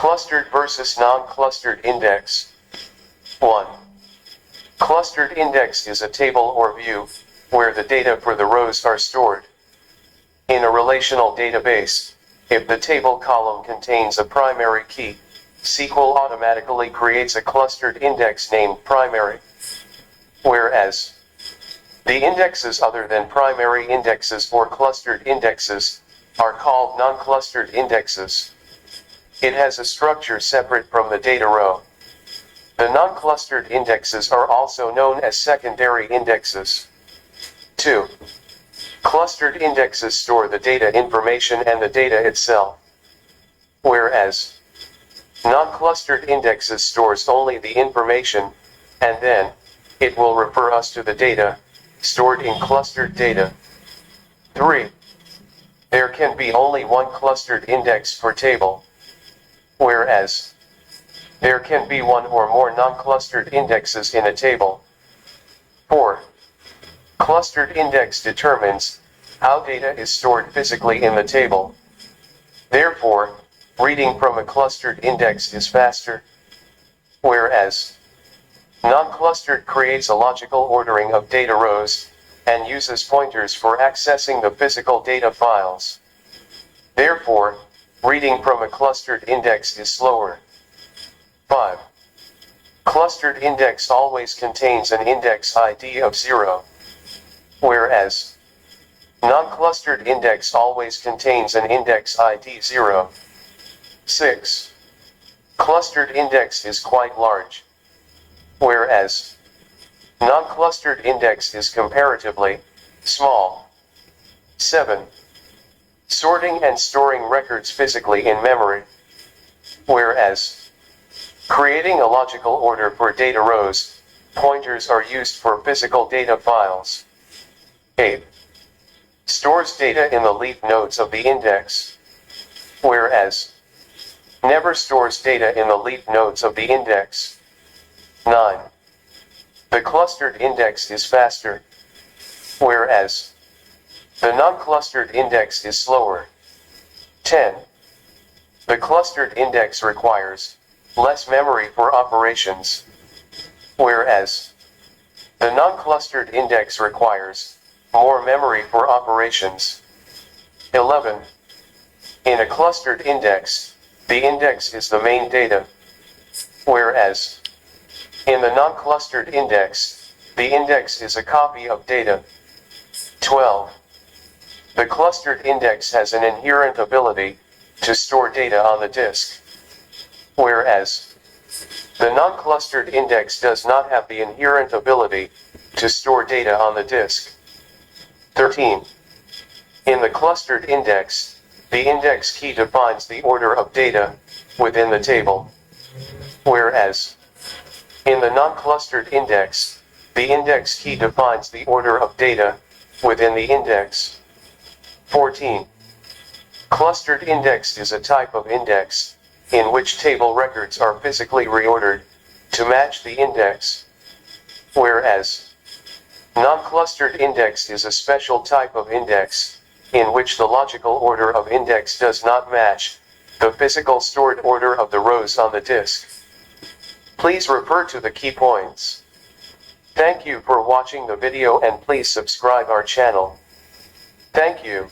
Clustered versus non-clustered index. 1. Clustered index is a table or view, where the data for the rows are stored. In a relational database, if the table column contains a primary key, SQL automatically creates a clustered index named primary. Whereas, the indexes other than primary indexes or clustered indexes are called non-clustered indexes. It has a structure separate from the data row. The non-clustered indexes are also known as secondary indexes. 2. Clustered indexes store the data information and the data itself. Whereas, non-clustered indexes stores only the information, and then, it will refer us to the data, stored in clustered data. 3. There can be only one clustered index per table. Whereas, there can be one or more non-clustered indexes in a table. 4. Clustered index determines how data is stored physically in the table. Therefore, reading from a clustered index is faster. Whereas, non-clustered creates a logical ordering of data rows, and uses pointers for accessing the physical data files. Therefore, reading from a clustered index is slower. 5. Clustered index always contains an index ID of 0. Whereas, non-clustered index always contains an index ID 0. 6. Clustered index is quite large. Whereas, non-clustered index is comparatively small. 7. Sorting and storing records physically in memory. Whereas, creating a logical order for data rows, pointers are used for physical data files. 8. Stores data in the leaf nodes of the index. Whereas, never stores data in the leaf nodes of the index. 9. The clustered index is faster. Whereas, the non-clustered index is slower. 10. The clustered index requires less memory for operations. Whereas, the non-clustered index requires more memory for operations. 11. In a clustered index, the index is the main data. Whereas, in the non-clustered index, the index is a copy of data. 12. The clustered index has an inherent ability to store data on the disk. Whereas, the non-clustered index does not have the inherent ability to store data on the disk. 13. In the clustered index, the index key defines the order of data within the table. Whereas, in the non-clustered index, the index key defines the order of data within the index. 14. Clustered index is a type of index in which table records are physically reordered to match the index. Whereas, non-clustered index is a special type of index in which the logical order of index does not match the physical stored order of the rows on the disk. Please refer to the key points. Thank you for watching the video and please subscribe our channel. Thank you.